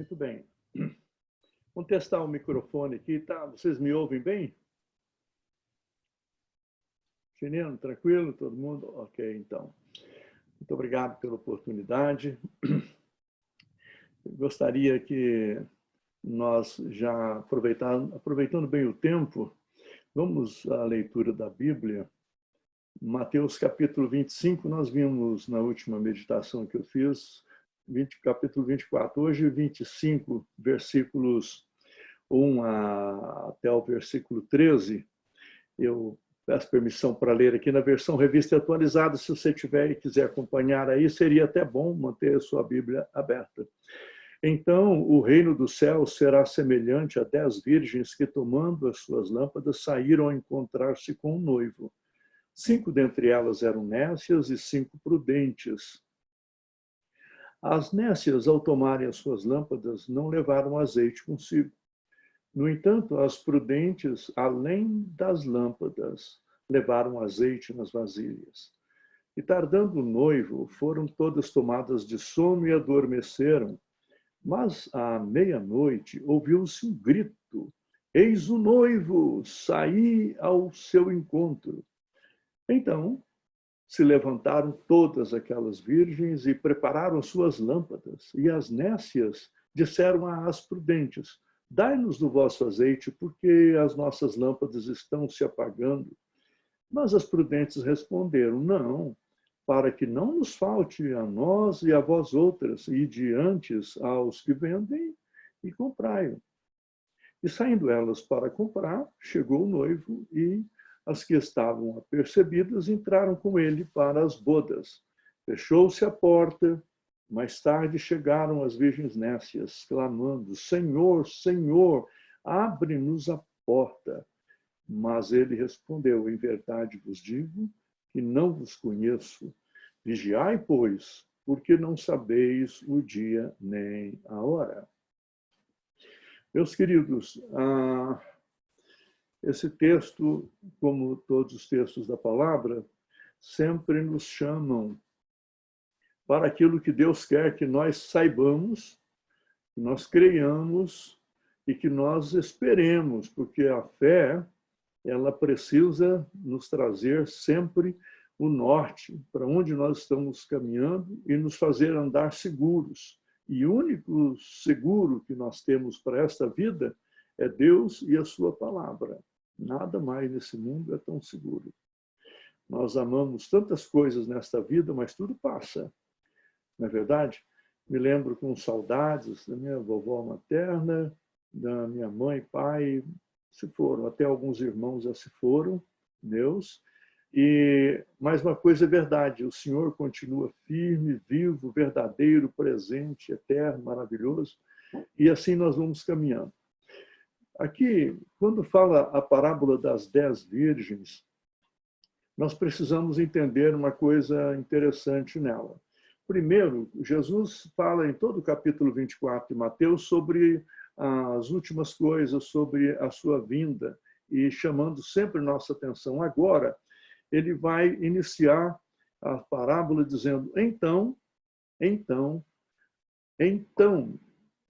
Muito bem. Vamos testar o microfone aqui, tá? Vocês me ouvem bem? Chileno, tranquilo? Todo mundo? Ok, então. Muito obrigado pela oportunidade. Eu gostaria que nós já aproveitando bem o tempo, vamos à leitura da Bíblia. Mateus capítulo 25, nós vimos na última meditação que eu fiz, capítulo 24. Hoje, 25, versículos 1 até o versículo 13. Eu peço permissão para ler aqui na versão revista atualizada. Se você tiver e quiser acompanhar aí, seria até bom manter a sua Bíblia aberta. Então, o reino dos céus será semelhante a 10 virgens que, tomando as suas lâmpadas, saíram a encontrar-se com o noivo. 5 dentre elas eram nécias e 5 prudentes. As nécias, ao tomarem as suas lâmpadas, não levaram azeite consigo. No entanto, as prudentes, além das lâmpadas, levaram azeite nas vasilhas. E tardando o noivo, foram todas tomadas de sono e adormeceram. Mas à meia-noite ouviu-se um grito: eis o noivo, saí ao seu encontro. Então se levantaram todas aquelas virgens e prepararam suas lâmpadas. E as nécias disseram às prudentes: dai-nos do vosso azeite, porque as nossas lâmpadas estão se apagando. Mas as prudentes responderam: não, para que não nos falte a nós e a vós outras, e diante aos que vendem, e comprai-o. E saindo elas para comprar, chegou o noivo e as que estavam apercebidas entraram com ele para as bodas. Fechou-se a porta. Mais tarde chegaram as virgens nécias, clamando: Senhor, Senhor, abre-nos a porta. Mas ele respondeu: em verdade vos digo que não vos conheço. Vigiai, pois, porque não sabeis o dia nem a hora. Meus queridos, esse texto, como todos os textos da palavra, sempre nos chamam para aquilo que Deus quer que nós saibamos, que nós creiamos e que nós esperemos, porque a fé, ela precisa nos trazer sempre o norte, para onde nós estamos caminhando e nos fazer andar seguros. E o único seguro que nós temos para esta vida é Deus e a sua palavra. Nada mais nesse mundo é tão seguro. Nós amamos tantas coisas nesta vida, mas tudo passa. Não é verdade? Me lembro com saudades da minha vovó materna, da minha mãe e pai, se foram, até alguns irmãos já se foram, meus. E mais uma coisa é verdade, o Senhor continua firme, vivo, verdadeiro, presente, eterno, maravilhoso, e assim nós vamos caminhando. Aqui, quando fala a parábola das 10 virgens, nós precisamos entender uma coisa interessante nela. Primeiro, Jesus fala em todo o capítulo 24 de Mateus sobre as últimas coisas, sobre a sua vinda, e chamando sempre nossa atenção. Agora, ele vai iniciar a parábola dizendo: então,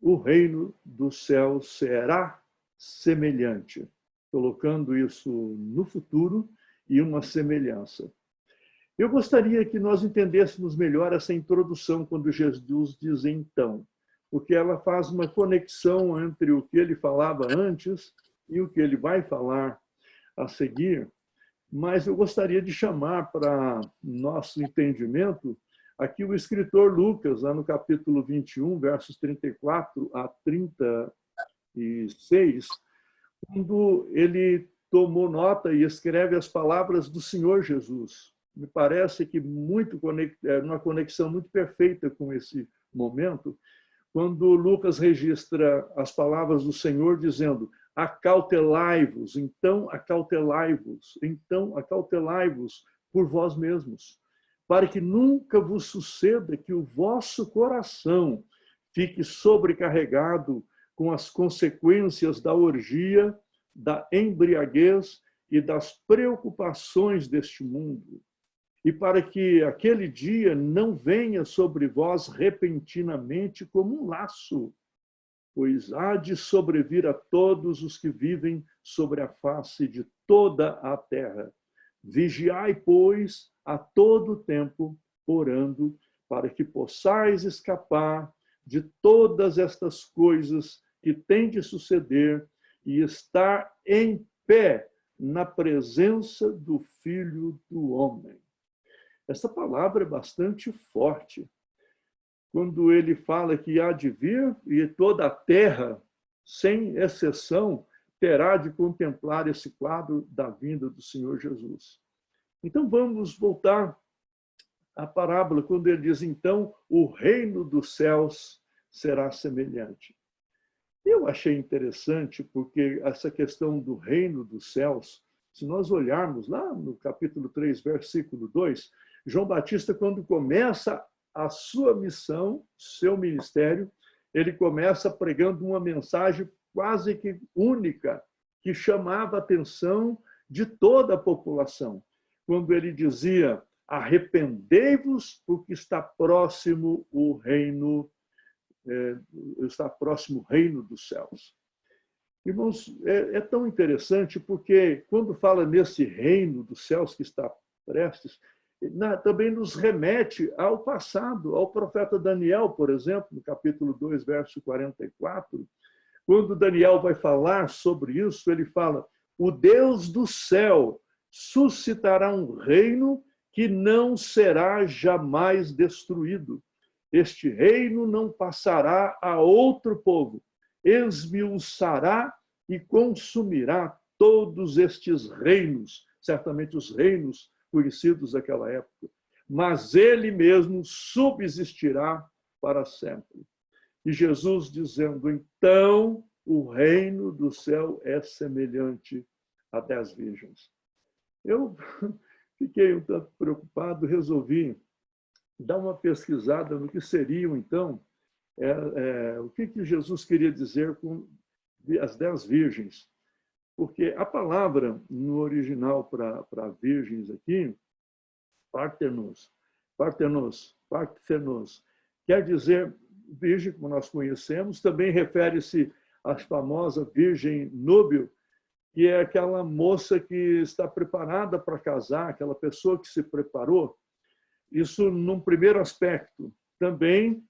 o reino dos céus será semelhante, colocando isso no futuro e uma semelhança. Eu gostaria que nós entendêssemos melhor essa introdução quando Jesus diz então, porque ela faz uma conexão entre o que ele falava antes e o que ele vai falar a seguir. Mas eu gostaria de chamar para nosso entendimento aqui o escritor Lucas, lá no capítulo 21, versos 34 a 36, quando ele tomou nota e escreve as palavras do Senhor Jesus. Me parece que uma conexão muito perfeita com esse momento, quando Lucas registra as palavras do Senhor dizendo: acautelai-vos, então acautelai-vos por vós mesmos, para que nunca vos suceda que o vosso coração fique sobrecarregado com as consequências da orgia, da embriaguez e das preocupações deste mundo, e para que aquele dia não venha sobre vós repentinamente como um laço, pois há de sobrevir a todos os que vivem sobre a face de toda a terra. Vigiai, pois, a todo tempo, orando, para que possais escapar de todas estas coisas que têm de suceder e estar em pé na presença do Filho do Homem. Essa palavra é bastante forte. Quando ele fala que há de vir e toda a terra, sem exceção, terá de contemplar esse quadro da vinda do Senhor Jesus. Então vamos voltar à parábola, quando ele diz, então, o reino dos céus será semelhante. Eu achei interessante, porque essa questão do reino dos céus, se nós olharmos lá no capítulo 3, versículo 2, João Batista, quando começa a sua missão, seu ministério, ele começa pregando uma mensagem quase que única, que chamava a atenção de toda a população. Quando ele dizia, arrependei-vos, porque está próximo o reino, está próximo o reino dos céus. Irmãos, é tão interessante, porque quando fala nesse reino dos céus que está prestes, também nos remete ao passado, ao profeta Daniel, por exemplo, no capítulo 2, verso 44. Quando Daniel vai falar sobre isso, ele fala, o Deus do céu suscitará um reino que não será jamais destruído. Este reino não passará a outro povo, esmiuçará e consumirá todos estes reinos, certamente os reinos conhecidos daquela época, mas ele mesmo subsistirá para sempre. E Jesus dizendo, então, o reino do céu é semelhante a 10 virgens. Eu fiquei um tanto preocupado, resolvi dar uma pesquisada no que seriam, então, o que Jesus queria dizer com as 10 virgens. Porque a palavra no original para virgens aqui, partenos, quer dizer virgem, como nós conhecemos, também refere-se à famosa virgem núbil, que é aquela moça que está preparada para casar, aquela pessoa que se preparou. Isso num primeiro aspecto. Também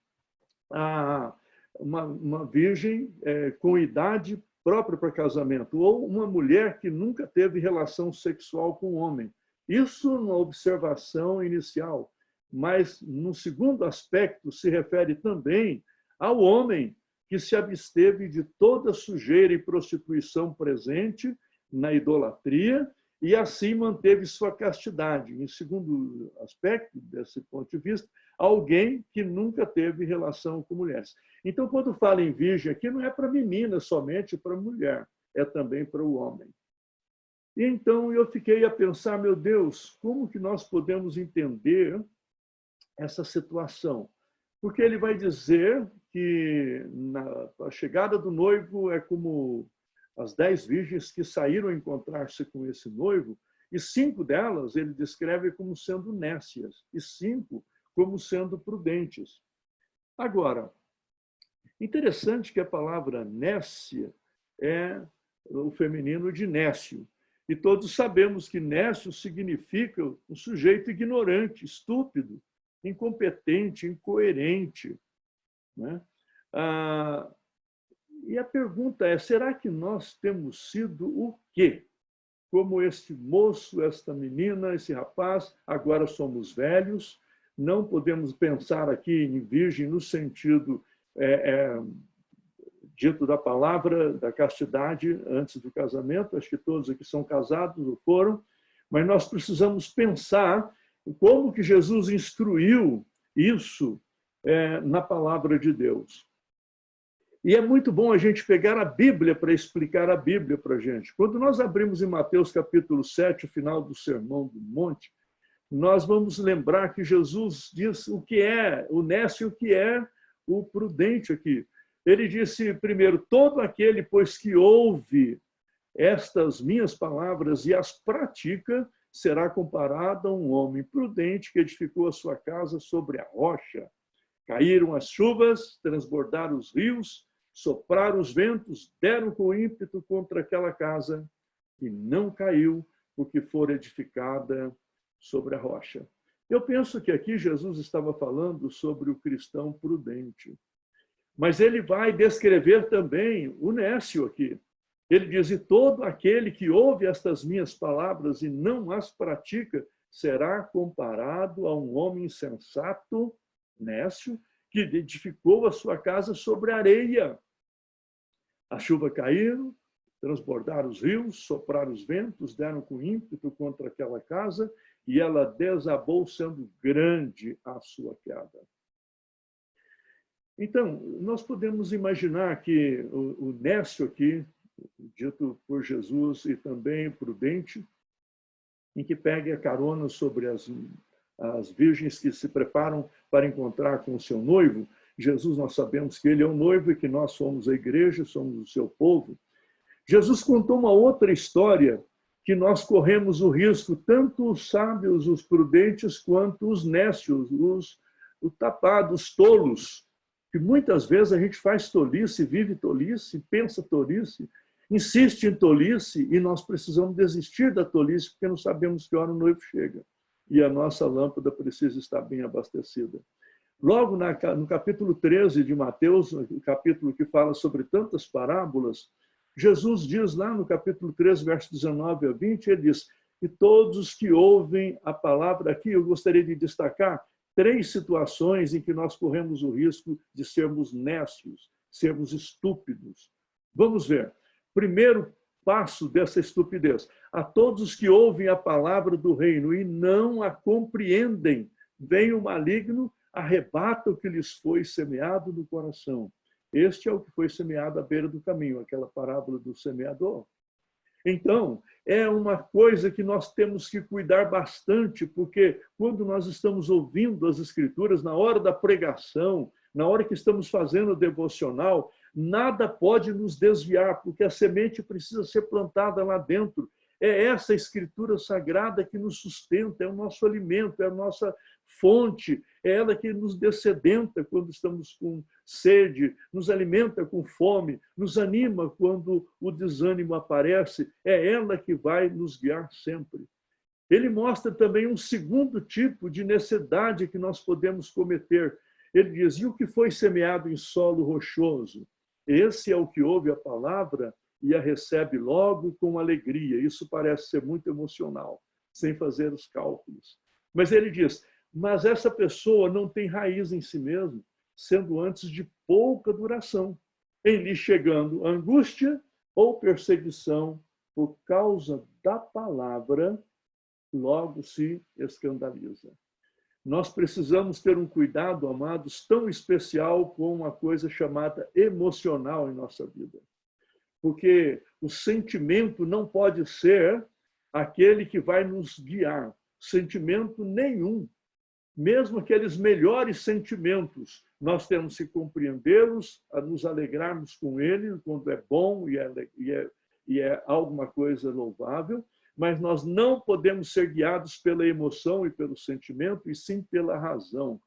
uma virgem com idade própria para casamento, ou uma mulher que nunca teve relação sexual com um homem. Isso numa observação inicial. Mas, no segundo aspecto, se refere também ao homem que se absteve de toda sujeira e prostituição presente na idolatria e assim manteve sua castidade. Em segundo aspecto, desse ponto de vista, alguém que nunca teve relação com mulheres. Então, quando fala em virgem aqui, não é para menina somente, para mulher, é também para o homem. E então eu fiquei a pensar, meu Deus, como que nós podemos entender essa situação? Porque ele vai dizer que a chegada do noivo é como as 10 virgens que saíram encontrar-se com esse noivo, e 5 delas ele descreve como sendo nécias, e 5 como sendo prudentes. Agora, interessante que a palavra nécia é o feminino de nécio. E todos sabemos que nécio significa um sujeito ignorante, estúpido, incompetente, incoerente. Né? E a pergunta é, será que nós temos sido o quê? Como este moço, esta menina, esse rapaz, agora somos velhos, não podemos pensar aqui em virgem no sentido dito da palavra da castidade antes do casamento, acho que todos aqui são casados ou foram, mas nós precisamos pensar como que Jesus instruiu isso na palavra de Deus. E é muito bom a gente pegar a Bíblia para explicar a Bíblia para a gente. Quando nós abrimos em Mateus capítulo 7, o final do Sermão do Monte, nós vamos lembrar que Jesus diz o que é o nécio e o que é o prudente aqui. Ele disse primeiro, todo aquele, pois, que ouve estas minhas palavras e as pratica, será comparado a um homem prudente que edificou a sua casa sobre a rocha. Caíram as chuvas, transbordaram os rios, sopraram os ventos, deram com ímpeto contra aquela casa e não caiu, porque fora edificada sobre a rocha. Eu penso que aqui Jesus estava falando sobre o cristão prudente. Mas ele vai descrever também o nécio aqui. Ele diz, e todo aquele que ouve estas minhas palavras e não as pratica, será comparado a um homem insensato, nécio, que edificou a sua casa sobre areia. A chuva caiu, transbordaram os rios, sopraram os ventos, deram com ímpeto contra aquela casa, e ela desabou, sendo grande a sua queda. Então, nós podemos imaginar que o nécio aqui, dito por Jesus, e também prudente, em que pegue a carona sobre as virgens que se preparam para encontrar com o seu noivo. Jesus, nós sabemos que ele é o noivo e que nós somos a igreja, somos o seu povo. Jesus contou uma outra história que nós corremos o risco, tanto os sábios, os prudentes, quanto os nécios, os tapados, tolos, que muitas vezes a gente faz tolice, vive tolice, pensa tolice, insiste em tolice, e nós precisamos desistir da tolice, porque não sabemos que hora o noivo chega. E a nossa lâmpada precisa estar bem abastecida. Logo no capítulo 13 de Mateus, o capítulo que fala sobre tantas parábolas, Jesus diz lá no capítulo 13, versos 19 a 20, ele diz, e todos os que ouvem a palavra aqui, eu gostaria de destacar 3 situações em que nós corremos o risco de sermos nécios, sermos estúpidos. Vamos ver. Primeiro passo dessa estupidez. A todos os que ouvem a palavra do reino e não a compreendem, vem o maligno, arrebata o que lhes foi semeado no coração. Este é o que foi semeado à beira do caminho, aquela parábola do semeador. Então, é uma coisa que nós temos que cuidar bastante, porque quando nós estamos ouvindo as Escrituras, na hora da pregação, na hora que estamos fazendo o devocional, nada pode nos desviar, porque a semente precisa ser plantada lá dentro. É essa Escritura sagrada que nos sustenta, é o nosso alimento, é a nossa fonte, é ela que nos dessedenta quando estamos com sede, nos alimenta com fome, nos anima quando o desânimo aparece, é ela que vai nos guiar sempre. Ele mostra também um segundo tipo de necessidade que nós podemos cometer. Ele diz, e o que foi semeado em solo rochoso? Esse é o que ouve a palavra e a recebe logo com alegria. Isso parece ser muito emocional, sem fazer os cálculos. Mas ele diz, mas essa pessoa não tem raiz em si mesmo, sendo antes de pouca duração, em lhe chegando angústia ou perseguição por causa da palavra, logo se escandaliza. Nós precisamos ter um cuidado, amados, tão especial com uma coisa chamada emocional em nossa vida. Porque o sentimento não pode ser aquele que vai nos guiar. Sentimento nenhum. Mesmo aqueles melhores sentimentos, nós temos que compreendê-los, a nos alegrarmos com ele, quando é bom e é alguma coisa louvável, mas nós não podemos ser guiados pela emoção e pelo sentimento, e sim pela razão,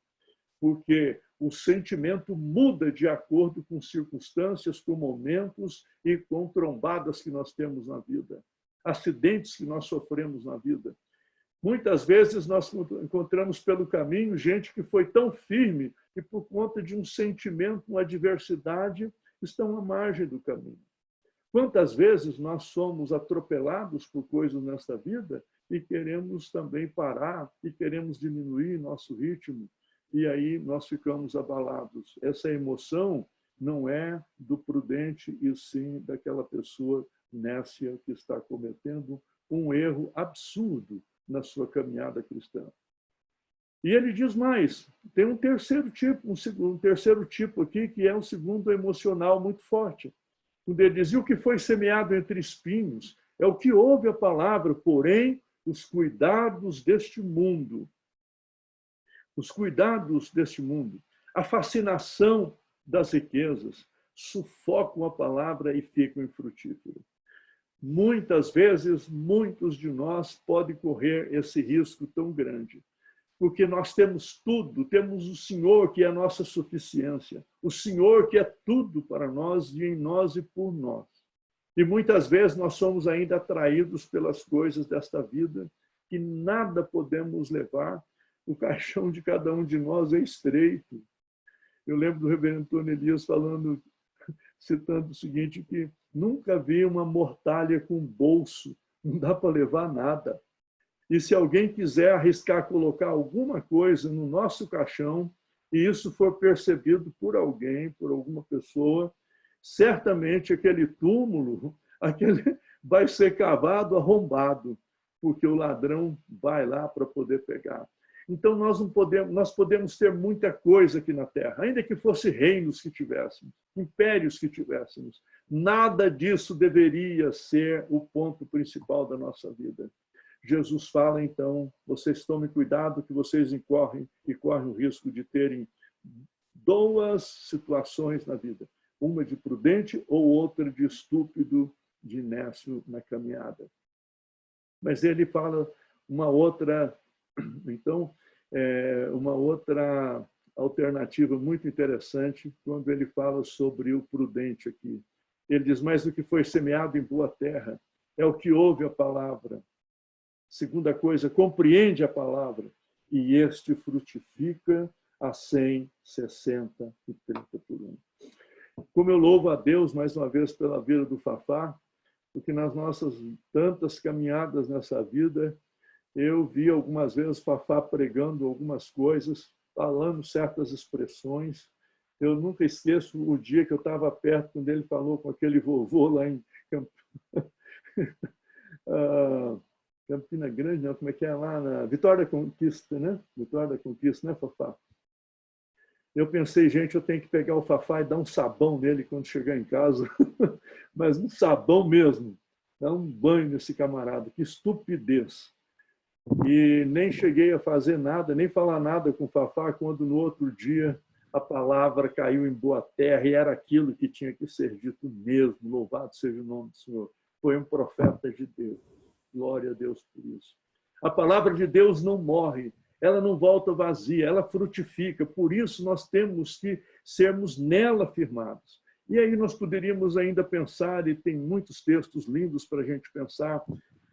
porque o sentimento muda de acordo com circunstâncias, com momentos e com trombadas que nós temos na vida, acidentes que nós sofremos na vida. Muitas vezes nós encontramos pelo caminho gente que foi tão firme e por conta de um sentimento, uma adversidade, estão à margem do caminho. Quantas vezes nós somos atropelados por coisas nesta vida e queremos também parar e queremos diminuir nosso ritmo e aí nós ficamos abalados. Essa emoção não é do prudente e sim daquela pessoa nécia que está cometendo um erro absurdo na sua caminhada cristã. E ele diz mais, tem um terceiro tipo aqui, que é um segundo emocional muito forte. Quando ele diz, e o que foi semeado entre espinhos é o que ouve a palavra, porém, os cuidados deste mundo. Os cuidados deste mundo, a fascinação das riquezas, sufocam a palavra e ficam infrutíferos. Muitas vezes, muitos de nós podem correr esse risco tão grande. porque nós temos tudo, temos o Senhor que é a nossa suficiência, o Senhor que é tudo para nós e em nós e por nós. E muitas vezes nós somos ainda atraídos pelas coisas desta vida, que nada podemos levar, o caixão de cada um de nós é estreito. Eu lembro do reverendo Antônio Elias falando, citando o seguinte, que nunca vi uma mortalha com bolso, não dá para levar nada. E se alguém quiser arriscar colocar alguma coisa no nosso caixão, e isso for percebido por alguém, por alguma pessoa, certamente aquele túmulo vai ser cavado, arrombado, porque o ladrão vai lá para poder pegar. Então, nós podemos ter muita coisa aqui na Terra, ainda que fosse reinos que tivéssemos, impérios que tivéssemos. Nada disso deveria ser o ponto principal da nossa vida. Jesus fala, então, vocês tomem cuidado que vocês correm o risco de terem duas situações na vida. Uma de prudente ou outra de estúpido, de nécio na caminhada. Mas ele fala uma outra, então, uma outra alternativa muito interessante quando ele fala sobre o prudente aqui. Ele diz, mas o que foi semeado em boa terra é o que ouve a palavra. Segunda coisa, compreende a palavra, e este frutifica a 100, 60 e 30 por 1. Como eu louvo a Deus, mais uma vez, pela vida do Fafá, porque nas nossas tantas caminhadas nessa vida, eu vi algumas vezes o Fafá pregando algumas coisas, falando certas expressões. Eu nunca esqueço o dia que eu estava perto, quando ele falou com aquele vovô lá em Campina Grande, não, como é que é lá na Vitória da Conquista, né? Vitória da Conquista, né, Fafá? Eu pensei, gente, eu tenho que pegar o Fafá e dar um sabão nele quando chegar em casa, mas um sabão mesmo, dar um banho nesse camarada, que estupidez. E nem cheguei a fazer nada, nem falar nada com o Fafá, quando no outro dia a palavra caiu em boa terra e era aquilo que tinha que ser dito mesmo, louvado seja o nome do Senhor. Foi um profeta de Deus. Glória a Deus por isso. A palavra de Deus não morre, ela não volta vazia, ela frutifica. Por isso nós temos que sermos nela firmados. E aí nós poderíamos ainda pensar, e tem muitos textos lindos para a gente pensar,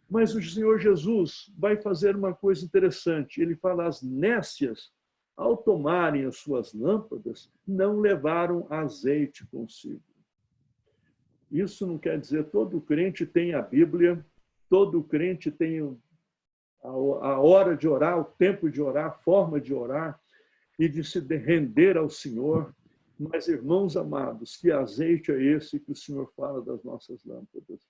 mas o Senhor Jesus vai fazer uma coisa interessante. Ele fala, as nécias, ao tomarem as suas lâmpadas, não levaram azeite consigo. Isso não quer dizer todo crente tem a Bíblia, todo crente tem a hora de orar, o tempo de orar, a forma de orar e de se render ao Senhor. Mas, irmãos amados, que azeite é esse que o Senhor fala das nossas lâmpadas?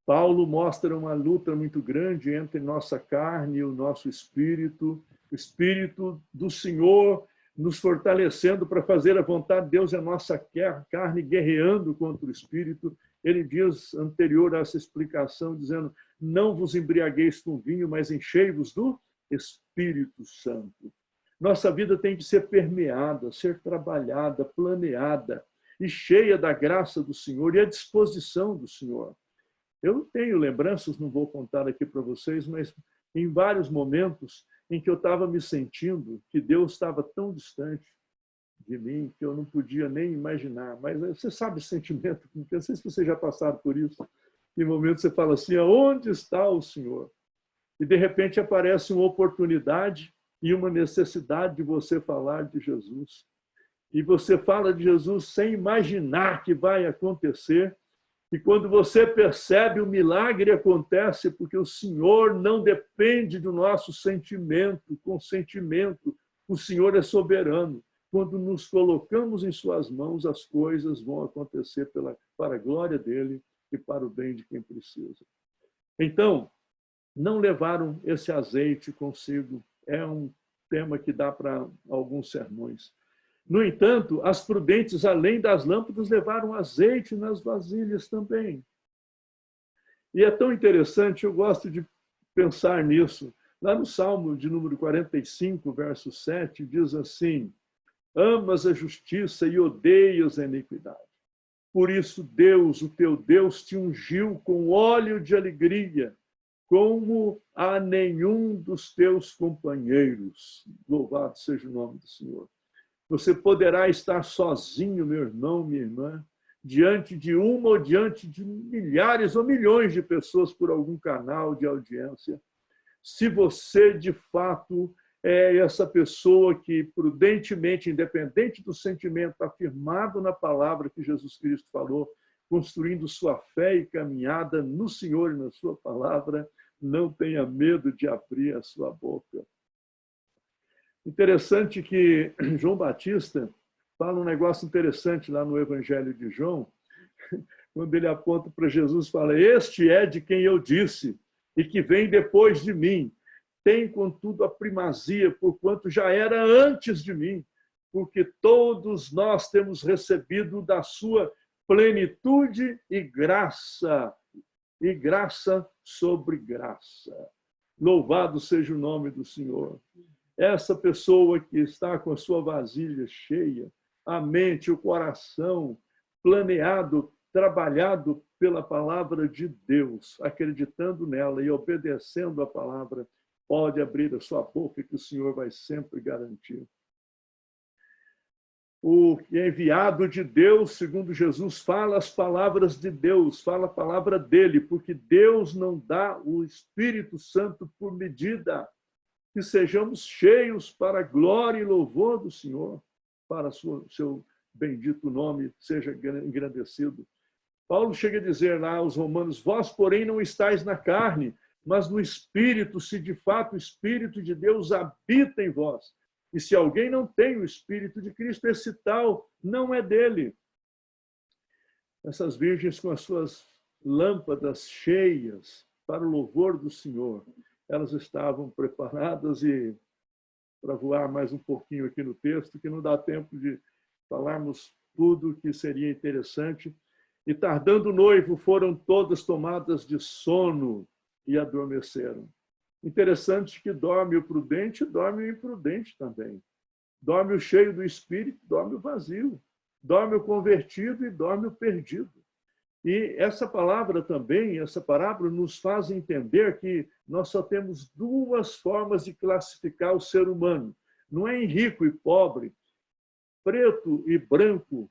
Paulo mostra uma luta muito grande entre nossa carne e o nosso espírito, o espírito do Senhor nos fortalecendo para fazer a vontade de Deus, e a nossa carne guerreando contra o espírito. Ele diz, anterior a essa explicação, dizendo, não vos embriagueis com vinho, mas enchei-vos do Espírito Santo. Nossa vida tem que ser permeada, ser trabalhada, planeada e cheia da graça do Senhor e à disposição do Senhor. Eu tenho lembranças, não vou contar aqui para vocês, mas em vários momentos em que eu estava me sentindo que Deus estava tão distante de mim que eu não podia nem imaginar. Mas você sabe o sentimento, não sei se vocês já passaram por isso. Em momentos você fala assim, aonde está o Senhor? E de repente aparece uma oportunidade e uma necessidade de você falar de Jesus. E você fala de Jesus sem imaginar que vai acontecer. E quando você percebe, o milagre acontece porque o Senhor não depende do nosso sentimento, consentimento. O Senhor é soberano. Quando nos colocamos em suas mãos, as coisas vão acontecer para a glória dele e para o bem de quem precisa. Então, não levaram esse azeite consigo. É um tema que dá para alguns sermões. No entanto, as prudentes, além das lâmpadas, levaram azeite nas vasilhas também. E é tão interessante, eu gosto de pensar nisso. Lá no Salmo de número 45, verso 7, diz assim, amas a justiça e odeias a iniquidade. Por isso Deus, o teu Deus, te ungiu com óleo de alegria, como a nenhum dos teus companheiros. Louvado seja o nome do Senhor. Você poderá estar sozinho, meu irmão, minha irmã, diante de uma ou diante de milhares ou milhões de pessoas por algum canal de audiência. Se você, de fato, é essa pessoa que, prudentemente, independente do sentimento afirmado na palavra que Jesus Cristo falou, construindo sua fé e caminhada no Senhor e na sua palavra, não tenha medo de abrir a sua boca. Interessante que João Batista fala um negócio interessante lá no Evangelho de João, quando ele aponta para Jesus e fala: este é de quem eu disse, e que vem depois de mim. Tem, contudo, a primazia, porquanto já era antes de mim, porque todos nós temos recebido da sua plenitude e graça sobre graça. Louvado seja o nome do Senhor. Essa pessoa que está com a sua vasilha cheia, a mente, o coração planeado, trabalhado pela palavra de Deus, acreditando nela e obedecendo a palavra, pode abrir a sua boca que o Senhor vai sempre garantir. O enviado de Deus, segundo Jesus, fala as palavras de Deus, fala a palavra dele, porque Deus não dá o Espírito Santo por medida. Que sejamos cheios para a glória e louvor do Senhor, para o seu bendito nome seja engrandecido. Paulo chega a dizer lá aos romanos: vós, porém, não estáis na carne, mas no Espírito, se de fato o Espírito de Deus habita em vós. E se alguém não tem o Espírito de Cristo, esse tal não é dele. Essas virgens com as suas lâmpadas cheias para o louvor do Senhor, elas estavam preparadas e para voar mais um pouquinho aqui no texto, que não dá tempo de falarmos tudo que seria interessante. E tardando o noivo, foram todas tomadas de sono e adormeceram. Interessante que dorme o prudente, dorme o imprudente também. Dorme o cheio do Espírito, dorme o vazio. Dorme o convertido e dorme o perdido. E essa palavra também, essa parábola nos faz entender que nós só temos duas formas de classificar o ser humano. Não é em rico e pobre, preto e branco,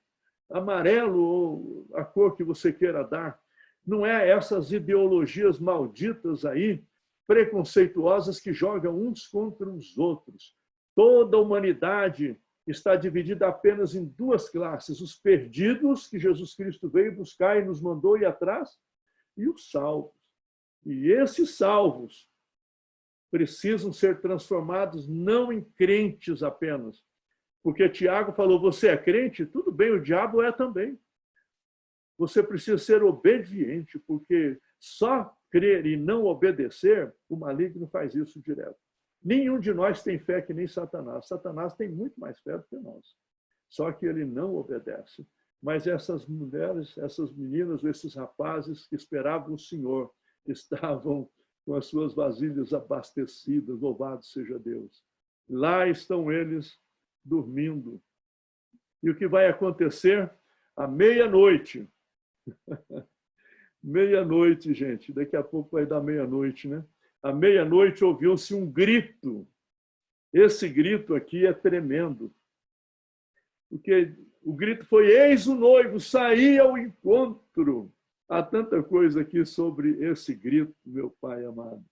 amarelo ou a cor que você queira dar. Não é essas ideologias malditas aí, preconceituosas, que jogam uns contra os outros. Toda a humanidade está dividida apenas em duas classes: os perdidos, que Jesus Cristo veio buscar e nos mandou ir atrás, e os salvos. E esses salvos precisam ser transformados não em crentes apenas. Porque Tiago falou: você é crente? Tudo bem, o diabo é também. Você precisa ser obediente, porque só crer e não obedecer, o maligno faz isso direto. Nenhum de nós tem fé que nem Satanás. Satanás tem muito mais fé do que nós. Só que ele não obedece. Mas essas mulheres, essas meninas, esses rapazes que esperavam o Senhor, estavam com as suas vasilhas abastecidas, louvado seja Deus. Lá estão eles dormindo. E o que vai acontecer? À meia-noite. Meia-noite, gente. Daqui a pouco vai dar meia-noite, né? À meia-noite ouviu-se um grito. Esse grito aqui é tremendo. Porque o grito foi: eis o noivo, saí ao encontro. Há tanta coisa aqui sobre esse grito, meu Pai amado.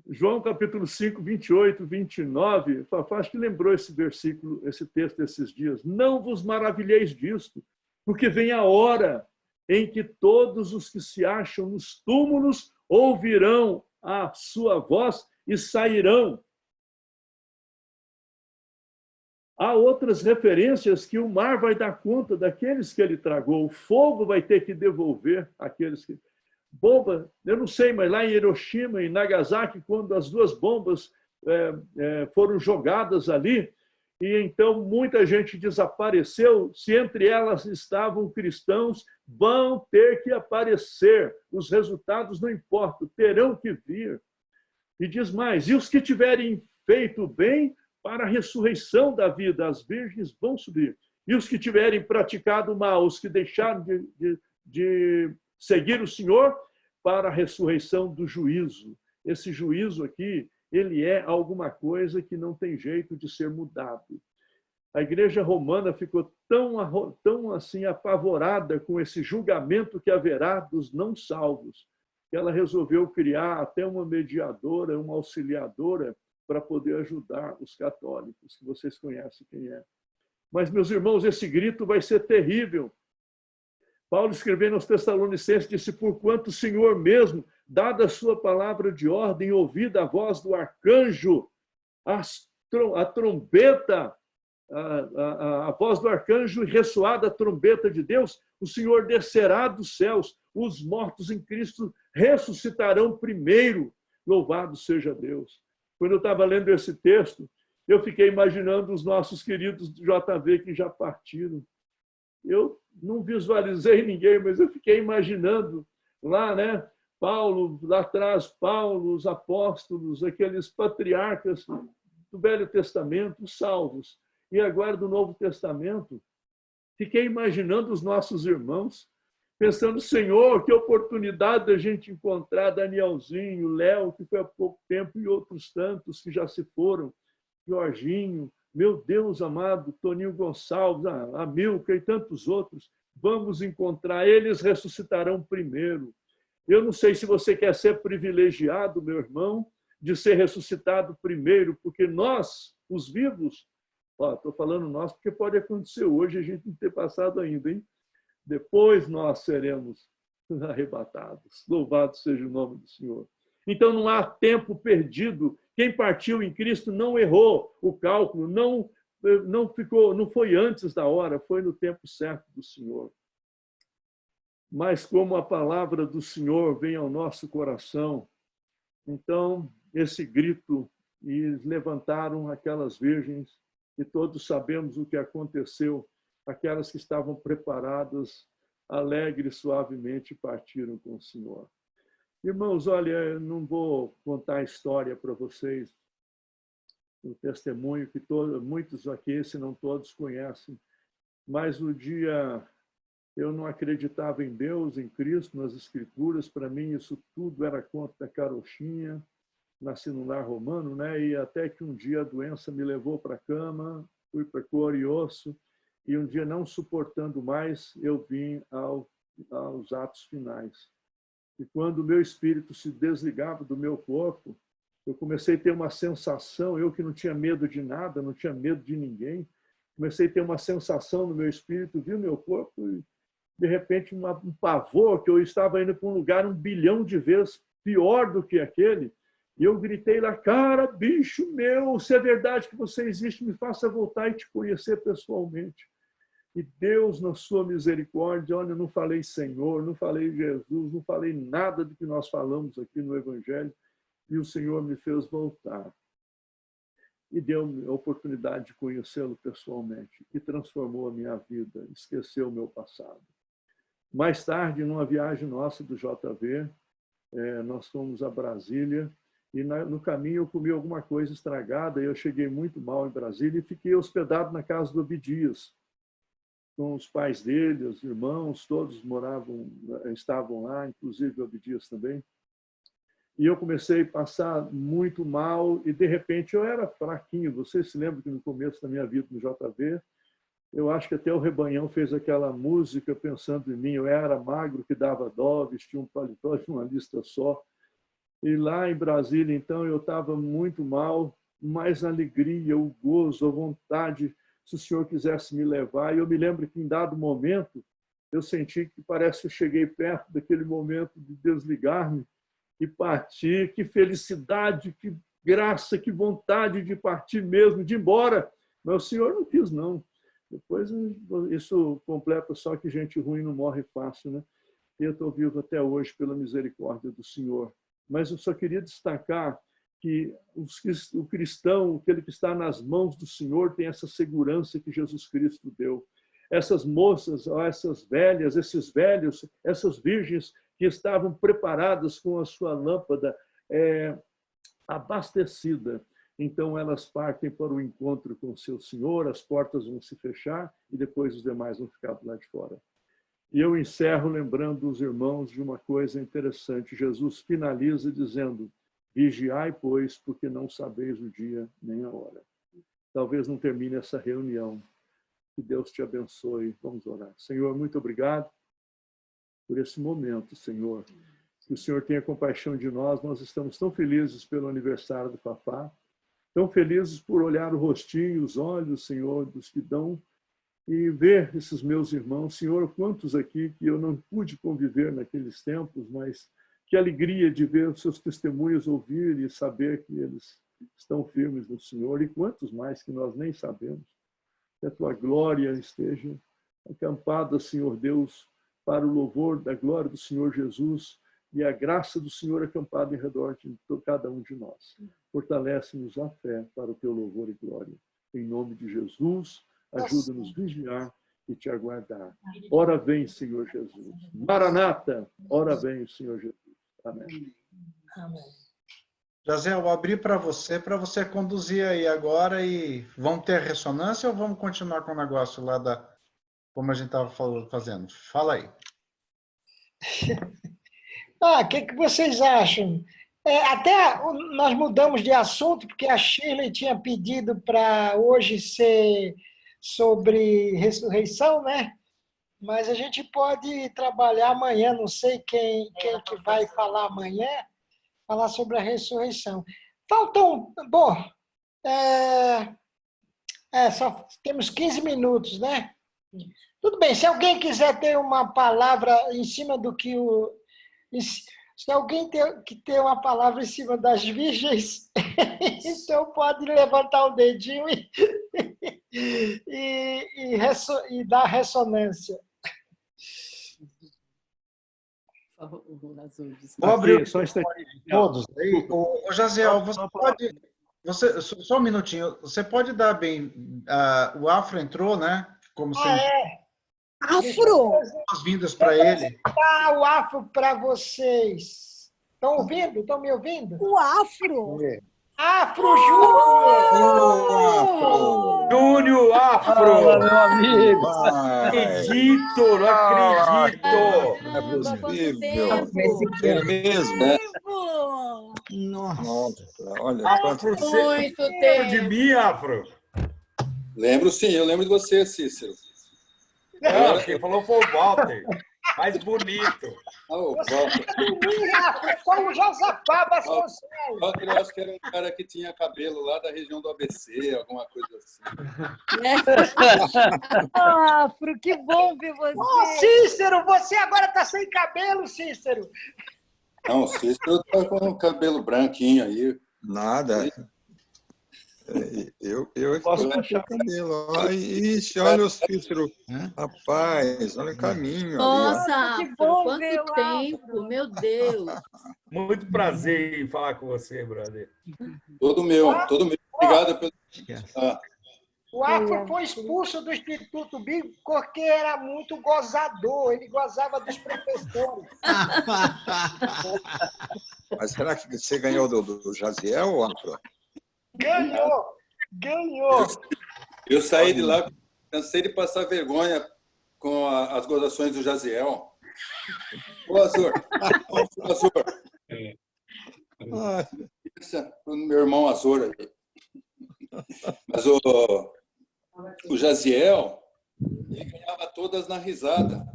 João capítulo 5, 28, 29, Fafá, acho que lembrou esse versículo, esse texto esses dias. Não vos maravilheis disto, porque vem a hora em que todos os que se acham nos túmulos ouvirão a sua voz e sairão. Há outras referências que o mar vai dar conta daqueles que ele tragou, o fogo vai ter que devolver aqueles que... Bomba, eu não sei, mas lá em Hiroshima e Nagasaki, quando as duas bombas foram jogadas ali, e então muita gente desapareceu, se entre elas estavam cristãos, vão ter que aparecer. Os resultados não importam, terão que vir. E diz mais: e os que tiverem feito bem, para a ressurreição da vida, as virgens vão subir. E os que tiverem praticado mal, os que deixaram de seguir o Senhor, para a ressurreição do juízo. Esse juízo aqui, ele é alguma coisa que não tem jeito de ser mudado. A igreja romana ficou tão assim apavorada com esse julgamento que haverá dos não salvos, que ela resolveu criar até uma mediadora, uma auxiliadora, para poder ajudar os católicos, que vocês conhecem quem é. Mas, meus irmãos, esse grito vai ser terrível. Paulo, escrevendo aos Tessalonicenses, disse: porquanto o Senhor mesmo, dada a sua palavra de ordem, ouvida a voz do arcanjo, a trombeta, a voz do arcanjo e ressoada a trombeta de Deus, o Senhor descerá dos céus, os mortos em Cristo ressuscitarão primeiro. Louvado seja Deus. Quando eu estava lendo esse texto, eu fiquei imaginando os nossos queridos do JV que já partiram. Eu não visualizei ninguém, mas eu fiquei imaginando lá, né? Paulo, lá atrás, Paulo, os apóstolos, aqueles patriarcas do Velho Testamento, os salvos, e agora do Novo Testamento. Fiquei imaginando os nossos irmãos, pensando: Senhor, que oportunidade da gente encontrar Danielzinho, Léo, que foi há pouco tempo, e outros tantos que já se foram, Jorginho, meu Deus amado, Toninho Gonçalves, a Milka e tantos outros. Vamos encontrar, eles ressuscitarão primeiro. Eu não sei se você quer ser privilegiado, meu irmão, de ser ressuscitado primeiro, porque nós, os vivos, estou falando nós porque pode acontecer hoje, a gente não ter passado ainda, hein? Depois nós seremos arrebatados. Louvado seja o nome do Senhor. Então não há tempo perdido. Quem partiu em Cristo não errou o cálculo, não foi antes da hora, foi no tempo certo do Senhor. Mas como a palavra do Senhor vem ao nosso coração, então esse grito, e levantaram aquelas virgens, e todos sabemos o que aconteceu. Aquelas que estavam preparadas, alegres, suavemente partiram com o Senhor. Irmãos, olha, eu não vou contar a história para vocês, o testemunho que muitos aqui, se não todos, conhecem, mas no dia eu não acreditava em Deus, em Cristo, nas Escrituras. Para mim isso tudo era conto da carochinha. Nasci num lar romano, né? E até que um dia a doença me levou para a cama, fui para cor e osso, e um dia, não suportando mais, eu vim aos atos finais. E quando o meu espírito se desligava do meu corpo, eu comecei a ter uma sensação, eu que não tinha medo de nada, não tinha medo de ninguém, comecei a ter uma sensação no meu espírito, vi o meu corpo e, de repente, um pavor, que eu estava indo para um lugar 1 bilhão de vezes pior do que aquele. E eu gritei lá: cara, bicho meu, se é verdade que você existe, me faça voltar e te conhecer pessoalmente. E Deus, na sua misericórdia, olha, eu não falei Senhor, não falei Jesus, não falei nada do que nós falamos aqui no Evangelho, e o Senhor me fez voltar. E deu-me a oportunidade de conhecê-lo pessoalmente, que transformou a minha vida, esqueceu o meu passado. Mais tarde, numa viagem nossa do JV, nós fomos a Brasília, e no caminho eu comi alguma coisa estragada, e eu cheguei muito mal em Brasília e fiquei hospedado na casa do Obidias, com os pais dele, os irmãos, todos estavam lá, inclusive o Obidias também. E eu comecei a passar muito mal, e de repente eu era fraquinho. Vocês se lembram que no começo da minha vida no JV, eu acho que até o Rebanhão fez aquela música pensando em mim. Eu era magro que dava dó, vestia um paletó de uma lista só. E lá em Brasília, então, eu estava muito mal, mas a alegria, o gozo, a vontade, se o Senhor quisesse me levar. E eu me lembro que, em dado momento, eu senti que parece que eu cheguei perto daquele momento de desligar-me e partir. Que felicidade, que graça, que vontade de partir mesmo, de ir embora. Mas o Senhor não quis, não. Depois, isso completa só que gente ruim não morre fácil, né? E eu estou vivo até hoje pela misericórdia do Senhor. Mas eu só queria destacar que o cristão, aquele que está nas mãos do Senhor, tem essa segurança que Jesus Cristo deu. Essas moças, essas velhas, esses velhos, essas virgens que estavam preparadas com a sua lâmpada abastecida, então elas partem para o encontro com o seu Senhor, as portas vão se fechar e depois os demais vão ficar do lado de fora. E eu encerro lembrando os irmãos de uma coisa interessante. Jesus finaliza dizendo: vigiai, pois, porque não sabeis o dia nem a hora. Talvez não termine essa reunião. Que Deus te abençoe. Vamos orar. Senhor, muito obrigado por esse momento, Senhor. Que o Senhor tenha compaixão de nós. Nós estamos tão felizes pelo aniversário do Fafá, tão felizes por olhar o rostinho, os olhos, Senhor, dos que dão, e ver esses meus irmãos. Senhor, quantos aqui que eu não pude conviver naqueles tempos, mas que alegria de ver os seus testemunhos, ouvir e saber que eles estão firmes no Senhor, e quantos mais que nós nem sabemos. Que a tua glória esteja acampada, Senhor Deus, para o louvor da glória do Senhor Jesus e a graça do Senhor acampada em redor de cada um de nós. Fortalece-nos a fé para o teu louvor e glória. Em nome de Jesus, ajuda-nos a vigiar e te aguardar. Ora vem, Senhor Jesus. Maranata, ora vem, Senhor Jesus. Amém. Amém. José, eu abri para você conduzir aí agora e vamos ter ressonância ou vamos continuar com o negócio lá como a gente estava fazendo? Fala aí. O que vocês acham? Até nós mudamos de assunto, porque a Shirley tinha pedido para hoje ser sobre ressurreição, né? Mas a gente pode trabalhar amanhã, não sei quem que vai falar amanhã, falar sobre a ressurreição. Faltam, bom, só temos 15 minutos, né? Tudo bem, se alguém quiser ter uma palavra em cima do que o... Se alguém ter uma palavra em cima das virgens, então pode levantar o dedinho e dar ressonância. Vou abrir só todos aí. Ô, Jaziel, só um minutinho. Você pode dar bem... o Afro entrou, né? Como sempre. Afro! Boas-vindas para ele. O Afro para vocês. Estão ouvindo? Estão me ouvindo? O Afro! Afro Júnior! Júnior Afro! Fala, meu amigo! Não acredito, não acredito! Não é possível! É mesmo? Nossa, olha Afro, você lembra de mim, Afro? Lembro sim, eu lembro de você, Cícero. Não, quem falou foi o Walter. Mais bonito. O Walter. Só o Josafá Vasconcelos. Eu acho que era um cara que tinha cabelo lá da região do ABC, alguma coisa assim. Afro, que bom ver você. Ô, Cícero, você agora está sem cabelo, Cícero. Não, o Cícero está com o cabelo branquinho aí. nada. Eu estou com o cabelo. Ixi, olha o Cícero. Rapaz, olha o caminho. Nossa, que bom quanto ver o tempo, meu Deus. Muito prazer em falar com você, brother. Todo meu. Obrigado pelo... O Afro foi expulso do Instituto Bíblico porque era muito gozador, ele gozava dos professores. Mas será que você ganhou do Jaziel, Afro? Ganhou. Eu saí de lá, cansei de passar vergonha com as gozações do Jaziel. Ô, Azor. Isso, o meu irmão Azor aí. Mas o Jaziel, ele ganhava todas na risada.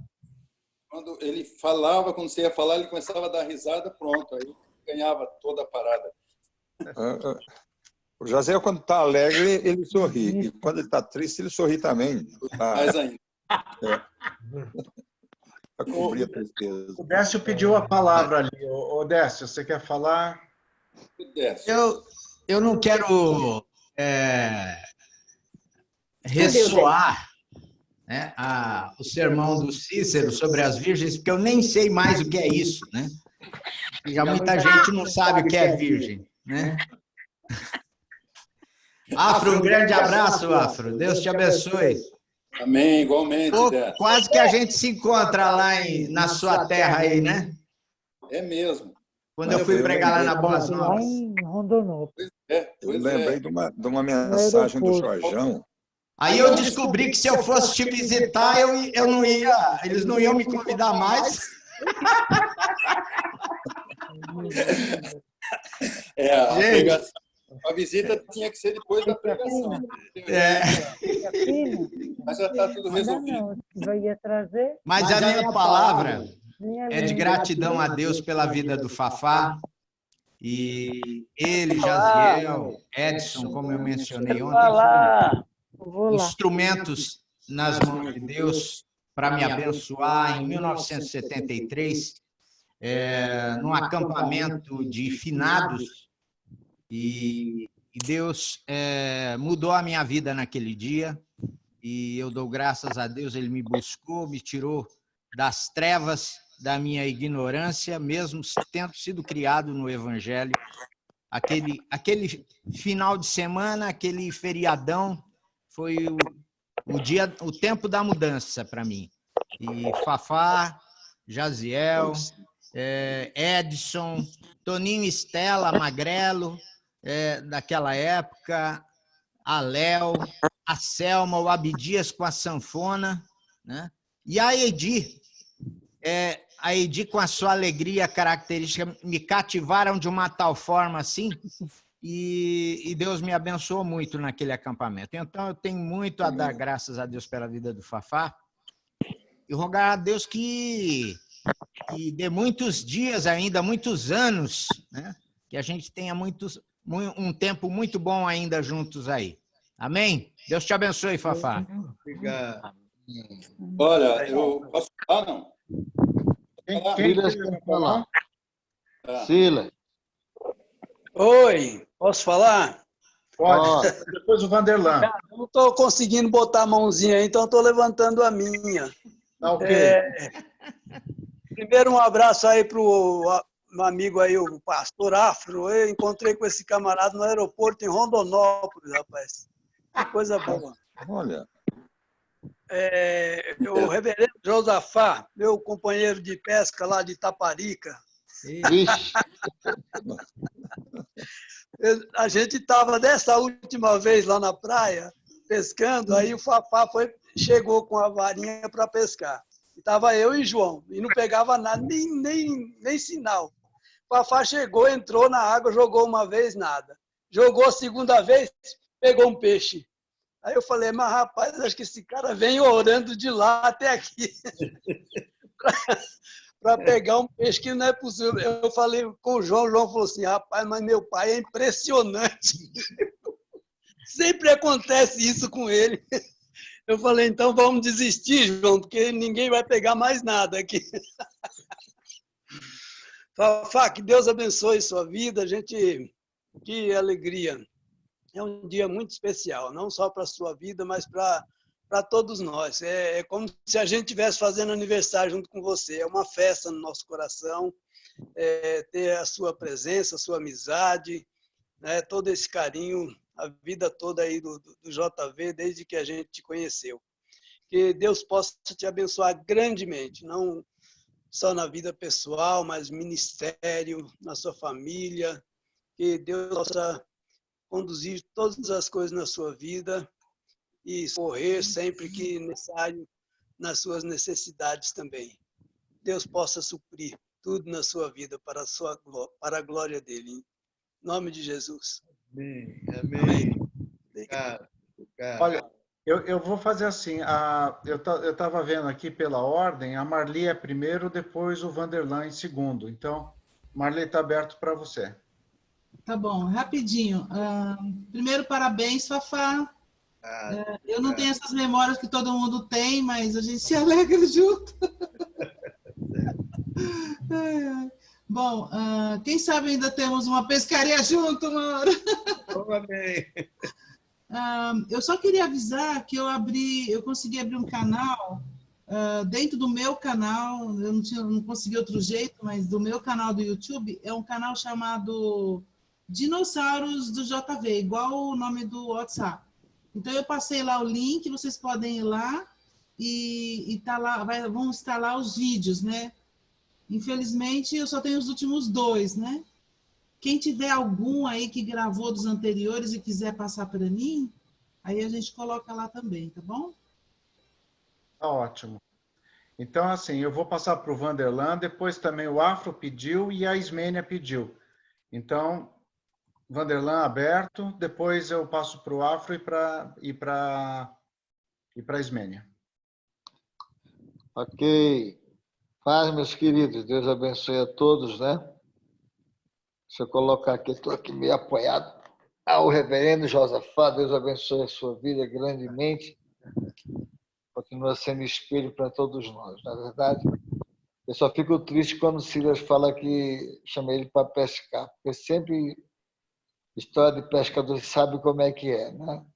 Quando ele falava, quando você ia falar, ele começava a dar risada, pronto. Aí ganhava toda a parada. O Jaziel, quando está alegre, ele sorri. E quando ele está triste, ele sorri também. Mais ainda. Para cobrir a tristeza. O Décio pediu a palavra ali. Ô, Décio, você quer falar? Eu não quero ressoar, né, o sermão do Cícero sobre as virgens, porque eu nem sei mais o que é isso, né? Já muita gente não sabe o que é virgem, né? Afro, um grande abraço, Afro. Deus te abençoe. Amém, igualmente. Quase que a gente se encontra lá na sua terra aí, né? É mesmo. Quando eu fui pregar lá na Boas Lá Novas. em Rondonópolis. Eu lembrei de uma mensagem do Jorjão, Aí eu descobri que se eu fosse te visitar, eu não ia, eles não iam me convidar mais. A visita tinha que ser depois da pregação. Mas já está tudo resolvido. Mas a minha palavra é de gratidão a Deus pela vida do Fafá. E ele, Jaziel, Edson, como eu mencionei ontem, foram instrumentos nas mãos de Deus para me abençoar em 1973, num acampamento de finados. E Deus mudou a minha vida naquele dia. E eu dou graças a Deus, ele me buscou, me tirou das trevas da minha ignorância, mesmo tendo sido criado no Evangelho. Aquele final de semana, aquele feriadão, foi o tempo da mudança para mim. E Fafá, Jaziel, Edson, Toninho Estela, Magrelo, daquela época, a Léo, a Selma, o Abdias com a sanfona, né? E a Edi com a sua alegria característica, me cativaram de uma tal forma assim, e Deus me abençoou muito naquele acampamento. Então, eu tenho muito a dar graças a Deus pela vida do Fafá, e rogar a Deus que dê muitos dias ainda, muitos anos, né? Que a gente tenha um tempo muito bom ainda juntos aí. Amém? Deus te abençoe, Fafá. Obrigado. Olha, eu posso falar, não? Quem quer falar? Sila. Oi, posso falar? Pode. Depois o Vanderlan. Eu não estou conseguindo botar a mãozinha aí, então estou levantando a minha. Tá ok. Primeiro, um abraço aí para o meu amigo aí, o pastor Afro. Eu encontrei com esse camarada no aeroporto em Rondonópolis, rapaz. Que coisa boa. Olha. O reverendo Josafá, meu companheiro de pesca lá de Itaparica. A gente estava dessa última vez lá na praia, pescando, aí o Fafá chegou com a varinha para pescar. Estava eu e João, e não pegava nada, nem sinal. O Fafá chegou, entrou na água, jogou uma vez, nada. Jogou a segunda vez, pegou um peixe. Aí eu falei, mas rapaz, acho que esse cara vem orando de lá até aqui para pegar um peixe que não é possível. Eu falei com o João falou assim, rapaz, mas meu pai é impressionante. Sempre acontece isso com ele. Eu falei, então vamos desistir, João, porque ninguém vai pegar mais nada aqui. Fafá, que Deus abençoe sua vida, que alegria. É um dia muito especial, não só para a sua vida, mas para todos nós. É como se a gente estivesse fazendo aniversário junto com você. É uma festa no nosso coração, ter a sua presença, a sua amizade, né, todo esse carinho, a vida toda aí do JV, desde que a gente te conheceu. Que Deus possa te abençoar grandemente, não só na vida pessoal, mas ministério, na sua família. Que Deus possa conduzir todas as coisas na sua vida e correr sempre que necessário nas suas necessidades também. Deus possa suprir tudo na sua vida para a glória dele. Em nome de Jesus. Amém. Amém. Obrigado. Olha, eu vou fazer assim. Eu estava vendo aqui pela ordem, a Marli é primeiro, depois o Vanderlan em segundo. Então, Marli está aberto para você. Tá bom, rapidinho. Primeiro, parabéns, Fafá. Eu não tenho essas memórias que todo mundo tem, mas a gente se alegra junto. Bom, quem sabe ainda temos uma pescaria junto, mano. Eu só queria avisar que eu consegui abrir um canal dentro do meu canal. Eu não consegui outro jeito, mas do meu canal do YouTube é um canal chamado Dinossauros do JV, igual o nome do WhatsApp. Então, eu passei lá o link, vocês podem ir lá e tá lá, vão estar lá os vídeos, né? Infelizmente, eu só tenho os últimos 2, né? Quem tiver algum aí que gravou dos anteriores e quiser passar para mim, aí a gente coloca lá também, tá bom? Tá ótimo. Então, assim, eu vou passar para o Vanderlan, depois também o Afro pediu e a Ismênia pediu. Então, Vanderlan aberto, depois eu passo para o Afro e para a Ismênia. Ok. Paz, meus queridos. Deus abençoe a todos, né? Deixa eu colocar aqui, estou aqui meio apoiado ao reverendo Josafá. Deus abençoe a sua vida grandemente. Continua sendo espelho para todos nós, não é verdade? Eu só fico triste quando o Silas fala que chama ele para pescar, porque sempre história de pescador sabe como é que é, né?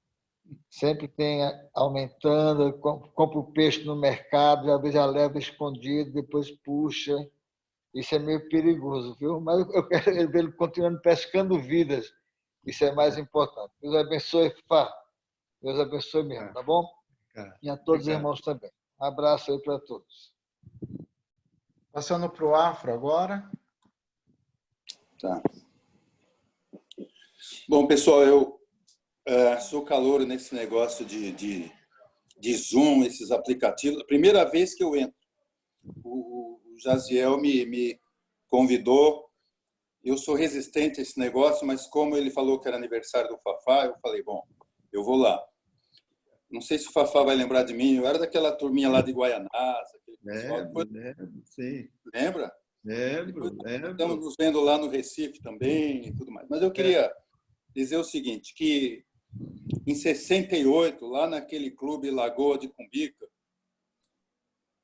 Sempre tem aumentando, compra o peixe no mercado, às vezes já leva escondido, depois puxa. Isso é meio perigoso, viu? Mas eu quero ver ele continuando pescando vidas. Isso é mais importante. Deus abençoe, Fá. Deus abençoe mesmo, tá bom? E a todos os irmãos também. Um abraço aí para todos. Passando para o Afro agora. Tá. Bom, pessoal, eu sou calouro nesse negócio de Zoom, esses aplicativos. A primeira vez que eu entro, o Jaziel me convidou. Eu sou resistente a esse negócio, mas como ele falou que era aniversário do Fafá, eu falei, bom, eu vou lá. Não sei se o Fafá vai lembrar de mim, eu era daquela turminha lá de Guaianás, aquele pessoal. Lembro, sim. Lembra? Lembro. Estamos nos vendo lá no Recife também e tudo mais. Mas eu queria dizer o seguinte, que em 68, lá naquele clube Lagoa de Cumbica,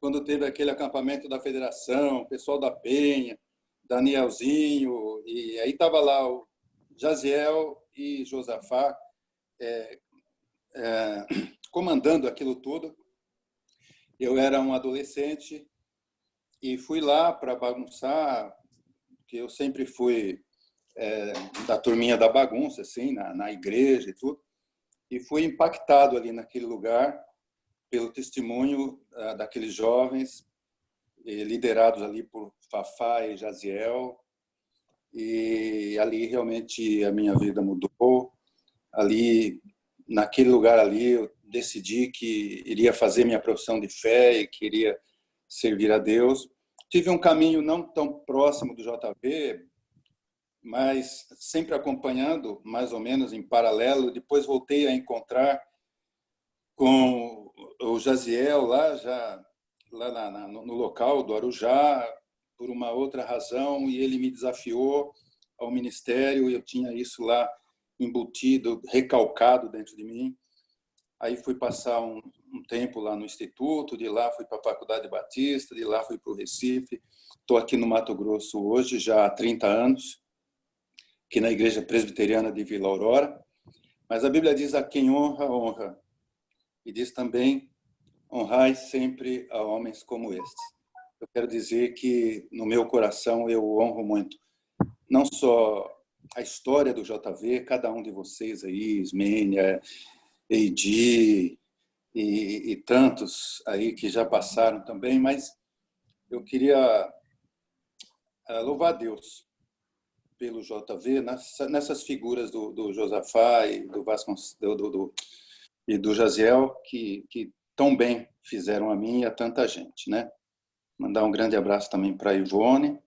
quando teve aquele acampamento da Federação, o pessoal da Penha, Danielzinho, e aí estava lá o Jaziel e Josafá comandando aquilo tudo. Eu era um adolescente e fui lá para bagunçar, porque eu sempre fui da turminha da bagunça, assim, na igreja e tudo, e fui impactado ali naquele lugar pelo testemunho daqueles jovens, liderados ali por Fafá e Jaziel, e ali realmente a minha vida mudou. Ali, naquele lugar ali, eu decidi que iria fazer minha profissão de fé e queria servir a Deus. Tive um caminho não tão próximo do JV, mas sempre acompanhando, mais ou menos em paralelo. Depois voltei a encontrar com o Jaziel lá no local do Arujá, por uma outra razão, e ele me desafiou ao ministério, e eu tinha isso lá embutido, recalcado dentro de mim. Aí fui passar um tempo lá no Instituto, de lá fui para a Faculdade Batista, de lá fui para o Recife. Estou aqui no Mato Grosso hoje, já há 30 anos, aqui na Igreja Presbiteriana de Vila Aurora. Mas a Bíblia diz: a quem honra, honra. E diz também: honrai sempre a homens como estes. Eu quero dizer que, no meu coração, eu honro muito, não só a história do JV, cada um de vocês aí, Ismênia, Eidi e tantos aí que já passaram também, mas eu queria louvar a Deus pelo JV, nessas figuras do Josafá e do Vasconcelos, e do Jaziel, que tão bem fizeram a mim e a tanta gente, né? Mandar um grande abraço também para a Ivone,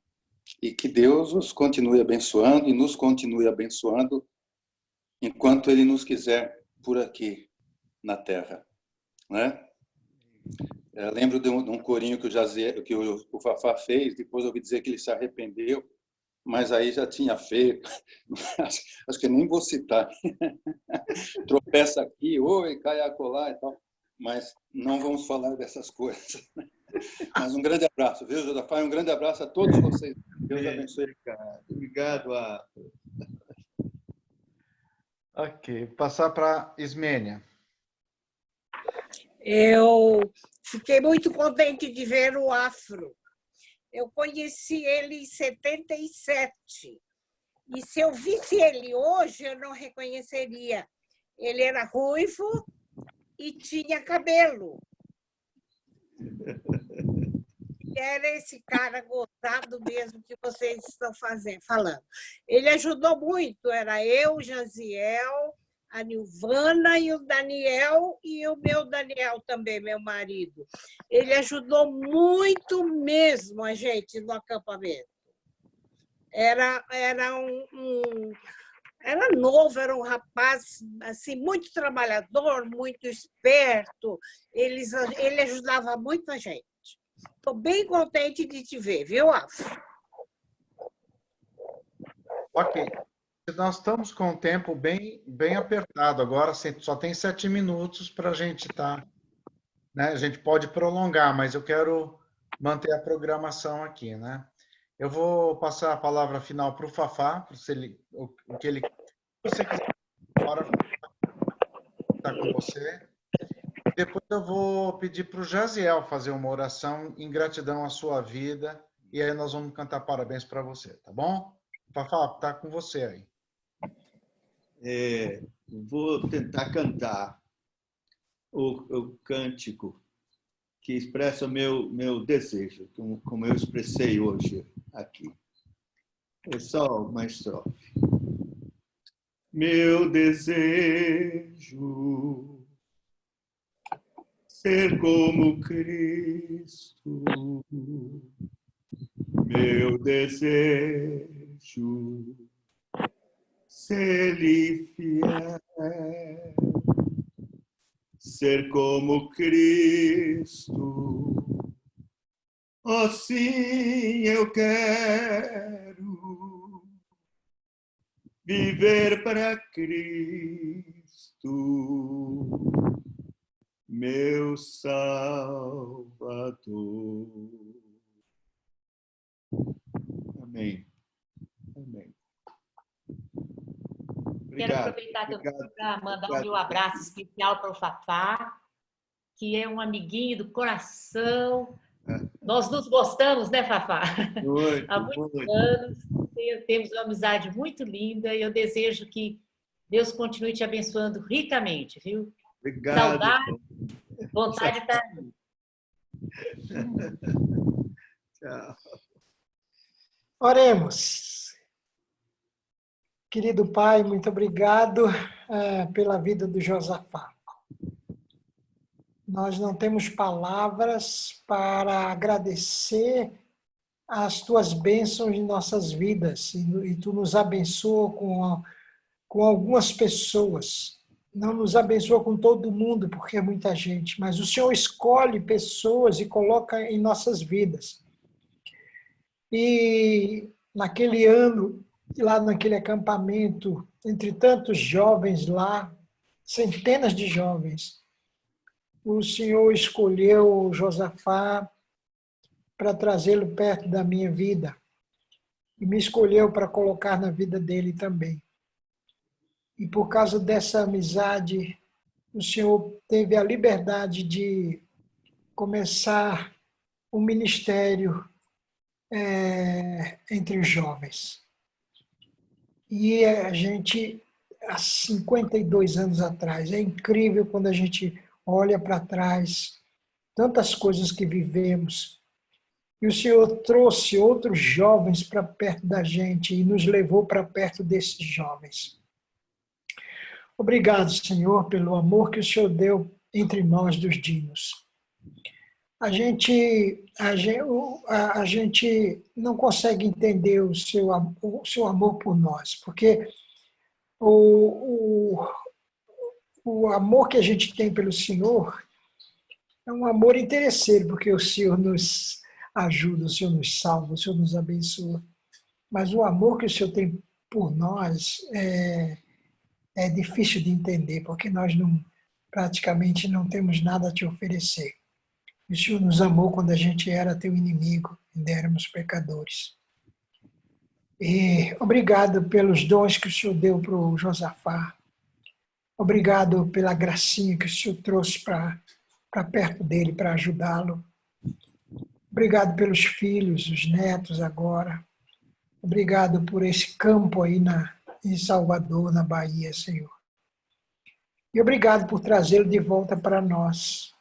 e que Deus os continue abençoando e nos continue abençoando enquanto Ele nos quiser por aqui na Terra, né? Eu lembro de um corinho que o Fafá fez, depois eu ouvi dizer que ele se arrependeu, mas aí já tinha feito, acho que nem vou citar. Tropeça aqui, oi, cai acolá e tal, mas não vamos falar dessas coisas. Mas um grande abraço, viu, Josafá? Um grande abraço a todos vocês. Deus abençoe. Obrigado, Afro. Ok, passar para Ismênia. Eu fiquei muito contente de ver o Afro. Eu conheci ele em 77. E se eu visse ele hoje, eu não reconheceria. Ele era ruivo e tinha cabelo. Era esse cara gostado mesmo que vocês estão falando. Ele ajudou muito. Era eu, Jaziel, a Nilvana e o Daniel, e o meu Daniel também, meu marido. Ele ajudou muito mesmo a gente no acampamento. Era novo, era um rapaz assim, muito trabalhador, muito esperto. Ele ajudava muito a gente. Estou bem contente de te ver, viu, Afro? Ok. Nós estamos com o tempo bem apertado agora, só tem 7 minutos para a gente estar. Né? A gente pode prolongar, mas eu quero manter a programação aqui. Né? Eu vou passar a palavra final para o Fafá, o que você quiser agora está com você. Depois eu vou pedir para o Jaziel fazer uma oração em gratidão à sua vida, e aí nós vamos cantar parabéns para você, tá bom? Fafá, está com você aí. Vou tentar cantar o cântico que expressa o meu desejo, como eu expressei hoje aqui. É só uma estrofe. Meu desejo, ser como Cristo. Meu desejo, ser-lhe fiel, ser como Cristo. Oh, sim, eu quero viver para Cristo, meu Salvador. Amém. Amém. Quero aproveitar para mandar o meu abraço especial para o Fafá, que é um amiguinho do coração. Nós nos gostamos, né, Fafá? Há muitos anos. Temos uma amizade muito linda e eu desejo que Deus continue te abençoando ricamente, viu? Obrigado. Saudade, vontade está aí. Tchau. Oremos. Querido Pai, muito obrigado pela vida do Josafá. Nós não temos palavras para agradecer as tuas bênçãos em nossas vidas, e tu nos abençoa com algumas pessoas. Não nos abençoa com todo mundo, porque é muita gente, mas o Senhor escolhe pessoas e coloca em nossas vidas. E naquele ano, lá naquele acampamento, entre tantos jovens lá, centenas de jovens, o Senhor escolheu Josafá para trazê-lo perto da minha vida. E me escolheu para colocar na vida dele também. E por causa dessa amizade, o Senhor teve a liberdade de começar um ministério entre os jovens. E a gente, há 52 anos atrás, é incrível quando a gente olha para trás, tantas coisas que vivemos. E o Senhor trouxe outros jovens para perto da gente e nos levou para perto desses jovens. Obrigado, Senhor, pelo amor que o Senhor deu entre nós dos dinos. A gente não consegue entender o seu amor por nós, porque o amor que a gente tem pelo Senhor é um amor interesseiro, porque o Senhor nos ajuda, o Senhor nos salva, o Senhor nos abençoa. Mas o amor que o Senhor tem por nós é difícil de entender, porque nós praticamente não temos nada a te oferecer. O Senhor nos amou quando a gente era teu inimigo, ainda éramos pecadores. E obrigado pelos dons que o Senhor deu para o Josafá. Obrigado pela gracinha que o Senhor trouxe para perto dele, para ajudá-lo. Obrigado pelos filhos, os netos agora. Obrigado por esse campo aí em Salvador, na Bahia, Senhor. E obrigado por trazê-lo de volta para nós.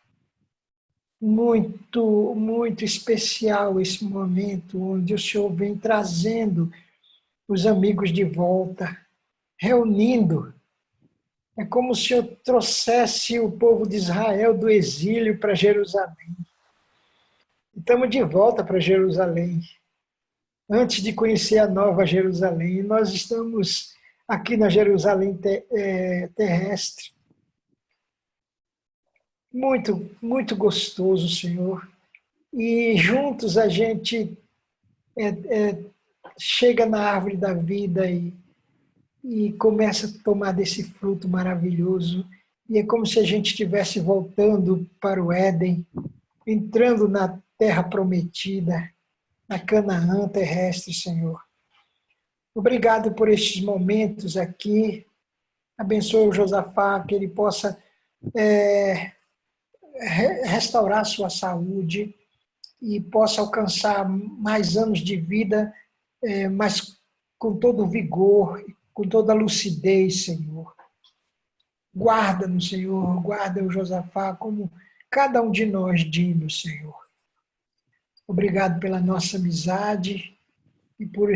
Muito, muito especial esse momento onde o Senhor vem trazendo os amigos de volta, reunindo É como se eu trouxesse o povo de Israel do exílio para Jerusalém. Estamos de volta para Jerusalém. Antes de conhecer a nova Jerusalém, nós estamos aqui na Jerusalém terrestre. Muito, muito gostoso, Senhor. E juntos a gente chega na árvore da vida e começa a tomar desse fruto maravilhoso. E é como se a gente estivesse voltando para o Éden, entrando na terra prometida, na Canaã terrestre, Senhor. Obrigado por estes momentos aqui. Abençoe o Josafá, que ele possa restaurar sua saúde e possa alcançar mais anos de vida, mas com todo o vigor, com toda a lucidez, Senhor. Guarda-nos, Senhor, guarda o Josafá como cada um de nós digno, Senhor. Obrigado pela nossa amizade e por